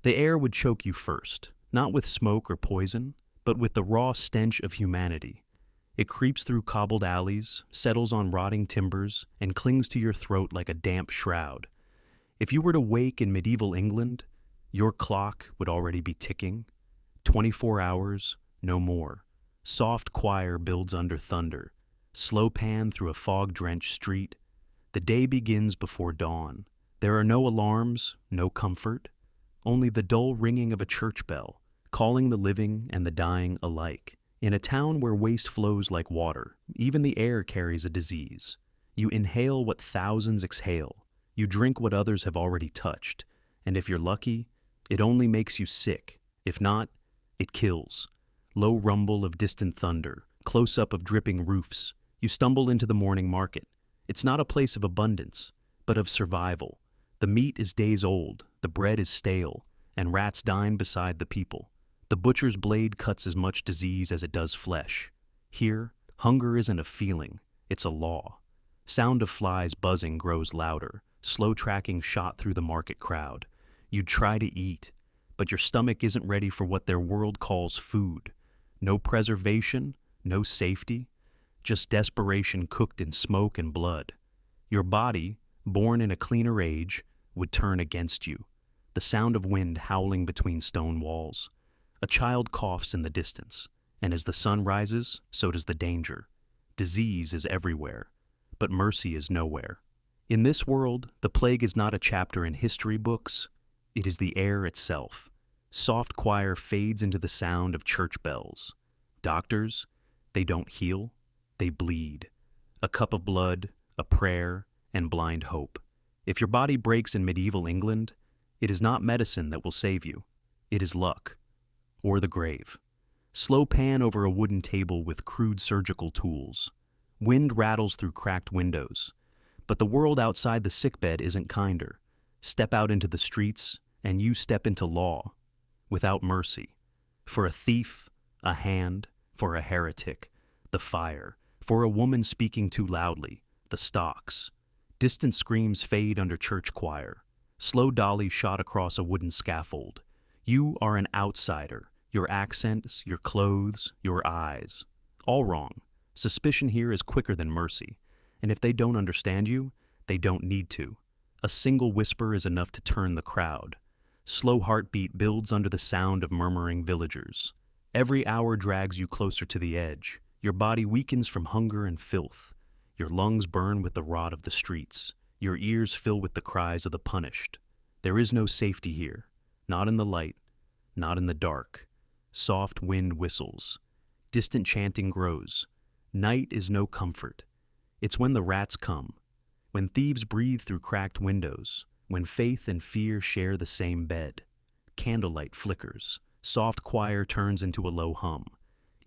The air would choke you first, not with smoke or poison, but with the raw stench of humanity. It creeps through cobbled alleys, settles on rotting timbers, and clings to your throat like a damp shroud. If you were to wake in medieval England, your clock would already be ticking. 24 hours, no more. Soft choir builds under thunder. Slow pan through a fog-drenched street. The day begins before dawn. There are no alarms, no comfort, only the dull ringing of a church bell, calling the living and the dying alike. In a town where waste flows like water, even the air carries a disease. You inhale what thousands exhale. You drink what others have already touched. And if you're lucky, it only makes you sick. If not, it kills. Low rumble of distant thunder, close-up of dripping roofs. You stumble into the morning market. It's not a place of abundance, but of survival. The meat is days old, the bread is stale, and rats dine beside the people. The butcher's blade cuts as much disease as it does flesh. Here, hunger isn't a feeling, it's a law. Sound of flies buzzing grows louder, slow tracking shot through the market crowd. You'd try to eat, but your stomach isn't ready for what their world calls food. No preservation, no safety, just desperation cooked in smoke and blood. Your body, born in a cleaner age, would turn against you. The sound of wind howling between stone walls. A child coughs in the distance, and as the sun rises, so does the danger. Disease is everywhere, but mercy is nowhere. In this world, the plague is not a chapter in history books, it is the air itself. Soft choir fades into the sound of church bells. Doctors, they don't heal, they bleed. A cup of blood, a prayer, and blind hope. If your body breaks in medieval England, it is not medicine that will save you. It is luck. Or the grave. Slow pan over a wooden table with crude surgical tools. Wind rattles through cracked windows. But the world outside the sickbed isn't kinder. Step out into the streets, and you step into law. Without mercy. For a thief, a hand. For a heretic, the fire. For a woman speaking too loudly, the stocks. Distant screams fade under church choir. Slow dolly shot across a wooden scaffold. You are an outsider. Your accents, your clothes, your eyes. All wrong. Suspicion here is quicker than mercy. And if they don't understand you, they don't need to. A single whisper is enough to turn the crowd. Slow heartbeat builds under the sound of murmuring villagers. Every hour drags you closer to the edge. Your body weakens from hunger and filth. Your lungs burn with the rot of the streets. Your ears fill with the cries of the punished. There is no safety here. Not in the light. Not in the dark. Soft wind whistles. Distant chanting grows. Night is no comfort. It's when the rats come. When thieves breathe through cracked windows. When faith and fear share the same bed. Candlelight flickers. Soft choir turns into a low hum.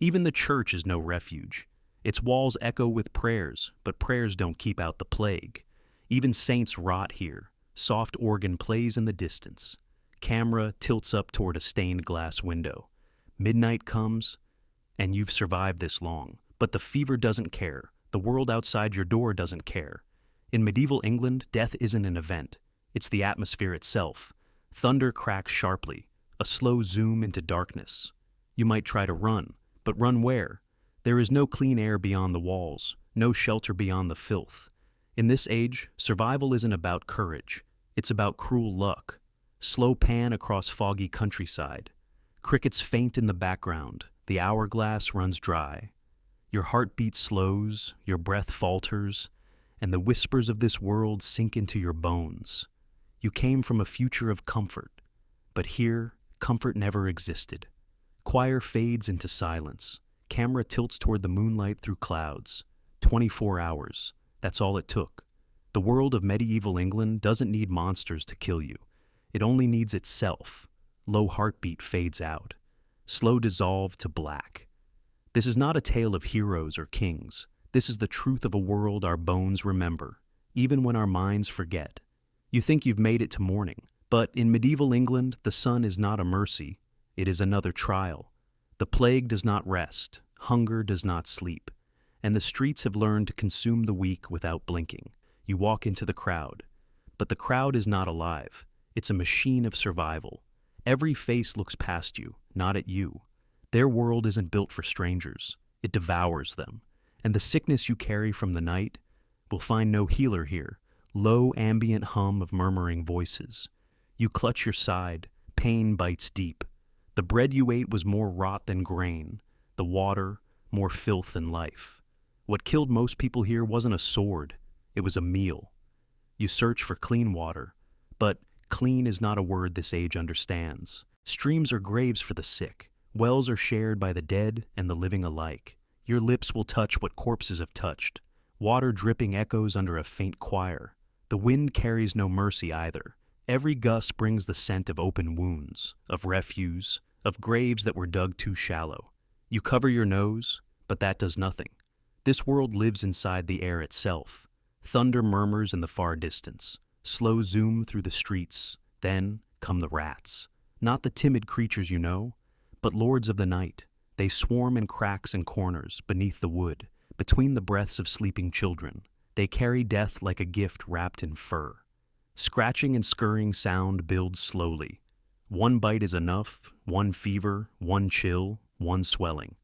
Even the church is no refuge. Its walls echo with prayers, but prayers don't keep out the plague. Even saints rot here. Soft organ plays in the distance. Camera tilts up toward a stained glass window. Midnight comes, and you've survived this long. But the fever doesn't care. The world outside your door doesn't care. In medieval England, death isn't an event. It's the atmosphere itself. Thunder cracks sharply. A slow zoom into darkness. You might try to run, but run where? There is no clean air beyond the walls, no shelter beyond the filth. In this age, survival isn't about courage. It's about cruel luck. Slow pan across foggy countryside. Crickets faint in the background. The hourglass runs dry. Your heartbeat slows, your breath falters, and the whispers of this world sink into your bones. You came from a future of comfort, but here, comfort never existed. Choir fades into silence. Camera tilts toward the moonlight through clouds. 24 hours. That's all it took. The world of medieval England doesn't need monsters to kill you. It only needs itself. Low heartbeat fades out. Slow dissolve to black. This is not a tale of heroes or kings. This is the truth of a world our bones remember, even when our minds forget. You think you've made it to morning, but in medieval England, the sun is not a mercy. It is another trial. The plague does not rest. Hunger does not sleep. And the streets have learned to consume the weak without blinking. You walk into the crowd. But the crowd is not alive. It's a machine of survival. Every face looks past you, not at you. Their world isn't built for strangers. It devours them. And the sickness you carry from the night will find no healer here. Low ambient hum of murmuring voices. You clutch your side, pain bites deep. The bread you ate was more rot than grain, the water more filth than life. What killed most people here wasn't a sword, it was a meal. You search for clean water, but clean is not a word this age understands. Streams are graves for the sick, wells are shared by the dead and the living alike. Your lips will touch what corpses have touched, water dripping echoes under a faint choir. The wind carries no mercy either. Every gust brings the scent of open wounds, of refuse, of graves that were dug too shallow. You cover your nose, but that does nothing. This world lives inside the air itself. Thunder murmurs in the far distance. Slow zoom through the streets. Then come the rats. Not the timid creatures you know, but lords of the night. They swarm in cracks and corners, beneath the wood, between the breaths of sleeping children. They carry death like a gift wrapped in fur. Scratching and scurrying sound builds slowly. One bite is enough, one fever, one chill, one swelling.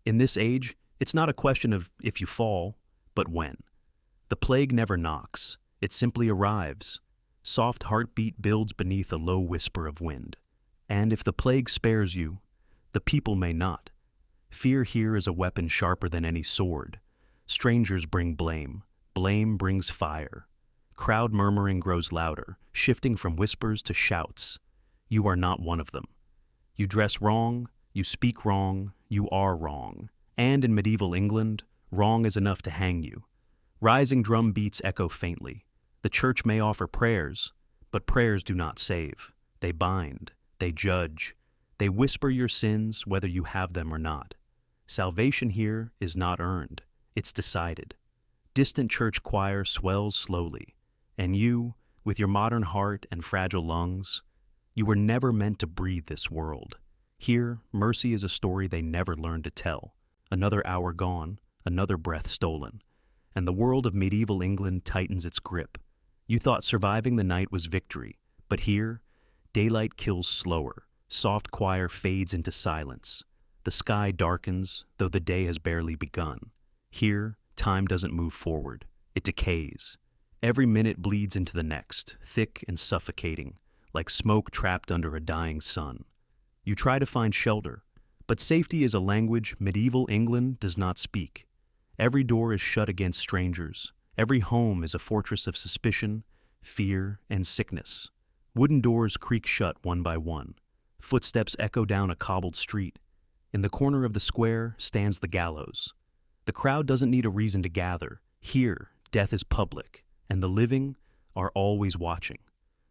In this age, it's not a question of if you fall, but when. The plague never knocks, it simply arrives. Soft heartbeat builds beneath a low whisper of wind. And if the plague spares you, the people may not. Fear here is a weapon sharper than any sword. Strangers bring blame. Blame brings fire. Crowd murmuring grows louder, shifting from whispers to shouts. You are not one of them. You dress wrong, you speak wrong, you are wrong. And in medieval England, wrong is enough to hang you. Rising drum beats echo faintly. The church may offer prayers, but prayers do not save. They bind, they judge, they whisper your sins whether you have them or not. Salvation here is not earned, it's decided. Distant church choir swells slowly, and you, with your modern heart and fragile lungs, you were never meant to breathe this world. Here, mercy is a story they never learned to tell. Another hour gone, another breath stolen, and the world of medieval England tightens its grip. You thought surviving the night was victory, but here, daylight kills slower, soft choir fades into silence. The sky darkens, though the day has barely begun. Here, time doesn't move forward, it decays. Every minute bleeds into the next, thick and suffocating, like smoke trapped under a dying sun. You try to find shelter, but safety is a language medieval England does not speak. Every door is shut against strangers. Every home is a fortress of suspicion, fear, and sickness. Wooden doors creak shut one by one. Footsteps echo down a cobbled street. In the corner of the square stands the gallows. The crowd doesn't need a reason to gather. Here, death is public, and the living are always watching.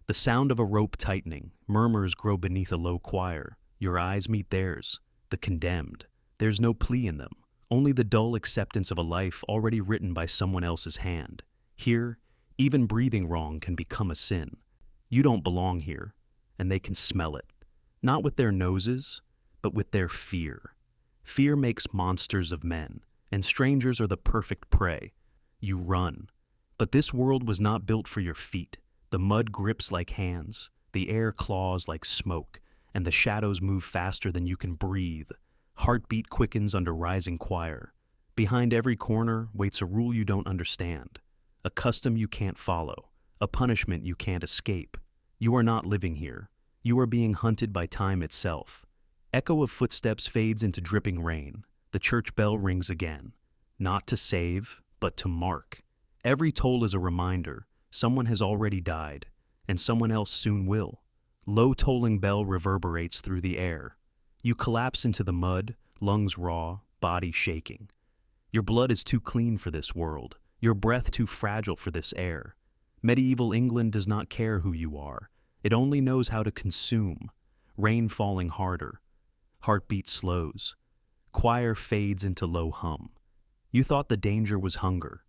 The sound of a rope tightening, murmurs grow beneath a low choir. Your eyes meet theirs, the condemned. There's no plea in them, only the dull acceptance of a life already written by someone else's hand. Here, even breathing wrong can become a sin. You don't belong here, and they can smell it. Not with their noses, but with their fear. Fear makes monsters of men, and strangers are the perfect prey. You run. But this world was not built for your feet. The mud grips like hands, the air claws like smoke, and the shadows move faster than you can breathe. Heartbeat quickens under rising choir. Behind every corner waits a rule you don't understand, a custom you can't follow, a punishment you can't escape. You are not living here. You are being hunted by time itself. Echo of footsteps fades into dripping rain. The church bell rings again. Not to save, but to mark. Every toll is a reminder. Someone has already died, and someone else soon will. Low tolling bell reverberates through the air. You collapse into the mud, lungs raw, body shaking. Your blood is too clean for this world, your breath too fragile for this air. Medieval England does not care who you are. It only knows how to consume. Rain falling harder. Heartbeat slows. Choir fades into low hum. You thought the danger was hunger.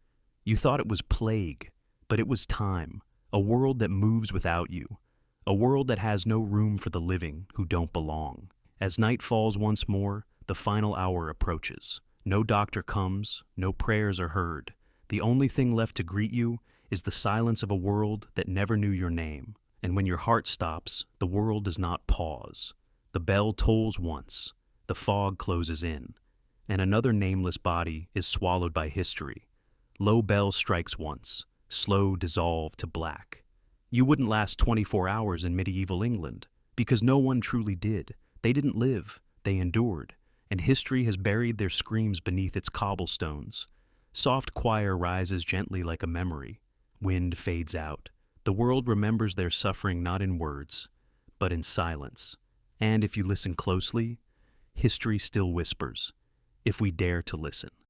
You thought it was plague, but it was time, a world that moves without you, a world that has no room for the living who don't belong. As night falls once more, the final hour approaches. No doctor comes, no prayers are heard. The only thing left to greet you is the silence of a world that never knew your name. And when your heart stops, the world does not pause. The bell tolls once, the fog closes in, and another nameless body is swallowed by history. Low bell strikes once, slow dissolve to black. You wouldn't last 24 hours in medieval England, because no one truly did. They didn't live, they endured, and history has buried their screams beneath its cobblestones. Soft choir rises gently like a memory. Wind fades out. The world remembers their suffering not in words, but in silence. And if you listen closely, history still whispers, if we dare to listen.